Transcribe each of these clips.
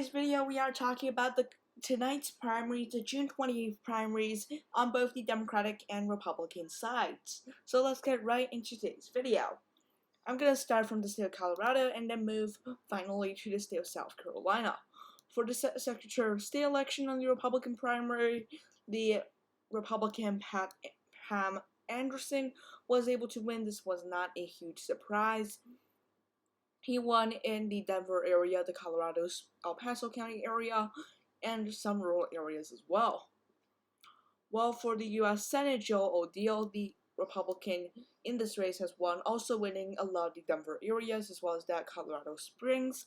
In this video, we are talking about tonight's primaries, the June 28th primaries on both the Democratic and Republican sides. So let's get right into today's video. I'm going to start from the state of Colorado and then move finally to the state of South Carolina. For the Secretary of State election on the Republican primary, the Republican Pam Anderson was able to win. This was not a huge surprise. He won in the Denver area, the Colorado's El Paso County area, and some rural areas as well. Well, for the U.S. Senate, Joe O'Dell, the Republican in this race, has won, also winning a lot of the Denver areas as well as that Colorado Springs.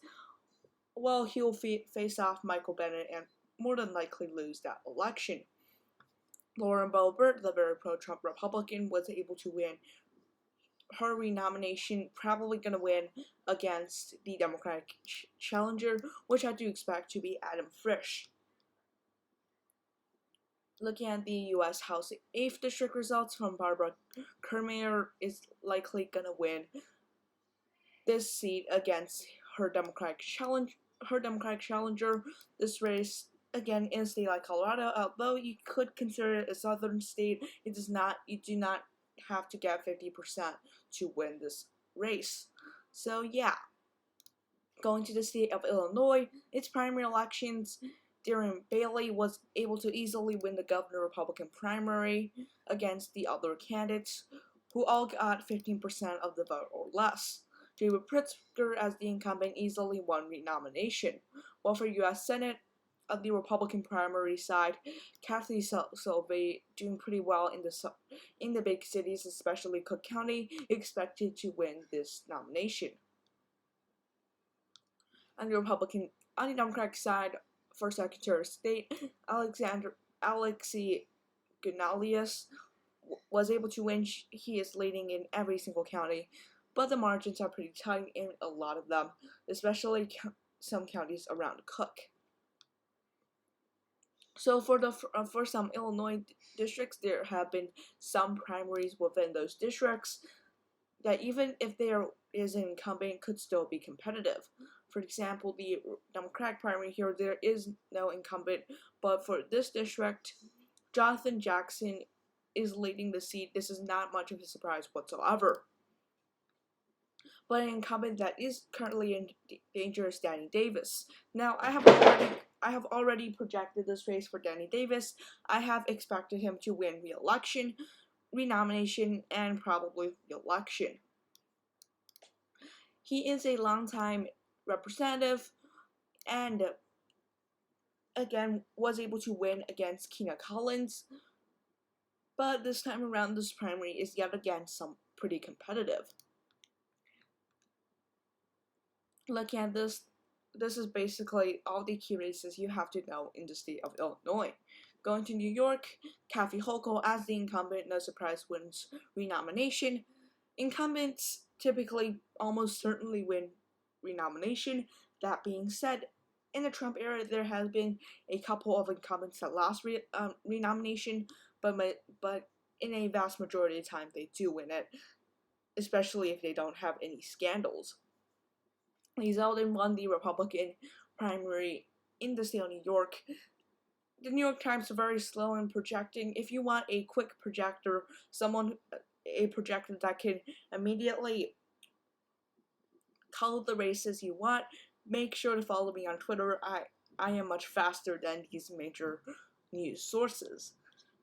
Well, he'll face off Michael Bennet and more than likely lose that election. Lauren Boebert, the very pro-Trump Republican, was able to win her renomination, probably going to win against the Democratic challenger, which I do expect to be Adam Frisch. Looking at the U.S. House 8th District results from Barbara Kirmayer is likely going to win this seat against her Democratic challenger. This race, again, in a state like Colorado, although you could consider it a southern state, you do not have to get 50% to win this race. So yeah, going to the state of Illinois, its primary elections, Darren Bailey was able to easily win the governor Republican primary against the other candidates, who all got 15% of the vote or less. David Pritzker, as the incumbent, easily won renomination. While for U.S. Senate, of the Republican primary side, Kathy Sylvie, doing pretty well in the big cities, especially Cook County, expected to win this nomination. On the Democratic side, for Secretary of State, Alexei Gunalius was able to win. He is leading in every single county, but the margins are pretty tight in a lot of them, especially some counties around Cook. So for some Illinois districts, there have been some primaries within those districts that even if there is an incumbent, could still be competitive. For example, the Democratic primary here, there is no incumbent, but for this district, Jonathan Jackson is leading the seat. This is not much of a surprise whatsoever. But an incumbent that is currently in danger is Danny Davis. Now, I have already projected this race for Danny Davis. I have expected him to win re-election, renomination, and probably re-election. He is a longtime representative and again was able to win against Kina Collins, but this time around this primary is yet again pretty competitive. Looking at this is basically all the key races you have to know in the state of Illinois. Going to New York, Kathy Hochul as the incumbent, no surprise, wins renomination. Incumbents typically almost certainly win renomination. That being said, in the Trump era, there has been a couple of incumbents that lost renomination, but in a vast majority of the time, they do win it, especially if they don't have any scandals. Lee Zeldin won the Republican primary in the state of New York. The New York Times are very slow in projecting. If you want a quick projector, a projector that can immediately call the races you want, make sure to follow me on Twitter. I am much faster than these major news sources.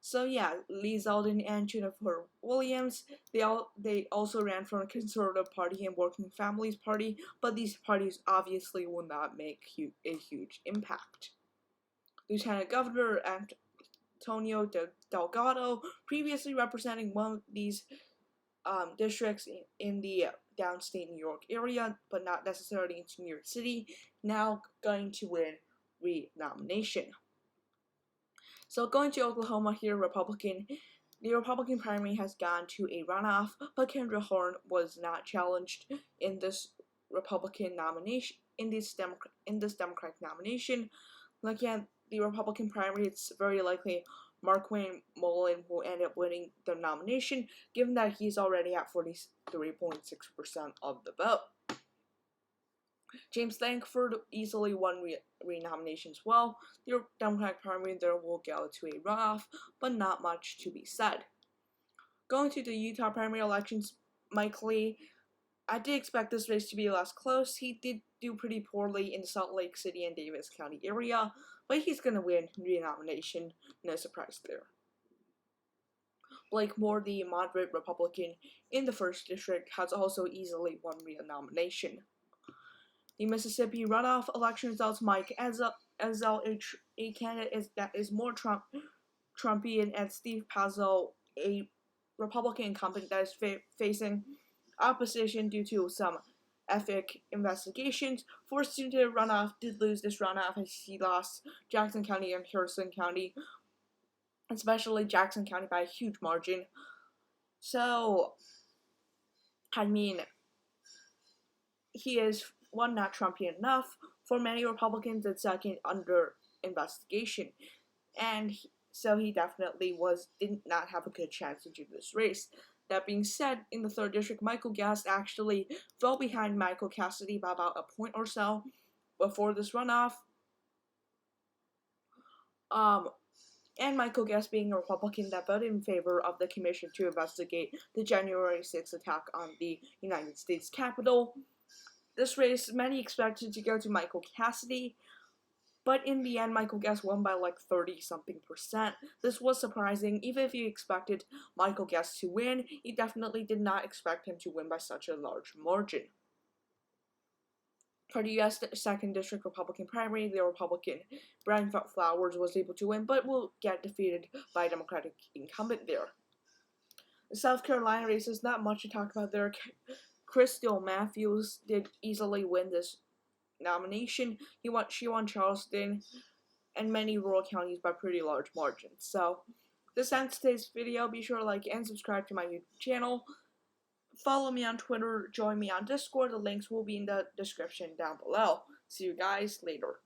So yeah, Lee Zeldin and Jennifer Williams, they also ran from a conservative party and working families party, but these parties obviously will not make a huge impact. Lieutenant Governor Antonio Delgado, previously representing one of these districts in the downstate New York area, but not necessarily into New York City, now going to win renomination. So going to Oklahoma here, the Republican primary has gone to a runoff, but Kendra Horn was not challenged in this Republican nomination, in this Democratic nomination. Looking at the Republican primary, it's very likely Markwayne Mullin will end up winning the nomination, given that he's already at 43.6% of the vote. James Lankford easily won re-nomination as well. The Democratic primary there will go to a runoff, but not much to be said. Going to the Utah primary elections, Mike Lee, I did expect this race to be less close. He did do pretty poorly in the Salt Lake City and Davis County area, but he's going to win re-nomination. No surprise there. Blake Moore, the moderate Republican in the 1st District, has also easily won re-nomination. The Mississippi runoff election results, Mike Ezell, a candidate that is more Trumpian, and Steve Pazzo, a Republican incumbent that is facing opposition due to some ethic investigations, forced him to runoff, did lose this runoff as he lost Jackson County and Harrison County, especially Jackson County by a huge margin. So, I mean, he is, one, not Trumpian enough for many Republicans, and second, under investigation. And so he definitely did not have a good chance to do this race. That being said, in the 3rd District, Michael Guest actually fell behind Michael Cassidy by about a point or so before this runoff. And Michael Guest being a Republican that voted in favor of the commission to investigate the January 6th attack on the United States Capitol. This race, many expected to go to Michael Cassidy, but in the end, Michael Guest won by like 30-something%. This was surprising. Even if you expected Michael Guest to win, you definitely did not expect him to win by such a large margin. For the U.S. 2nd District Republican primary, the Republican Brian Flowers was able to win, but will get defeated by a Democratic incumbent there. The South Carolina race is not much to talk about there. Crystal Matthews did easily win this nomination. She won Charleston and many rural counties by pretty large margins. So, this ends today's video. Be sure to like and subscribe to my YouTube channel. Follow me on Twitter, join me on Discord. The links will be in the description down below. See you guys later.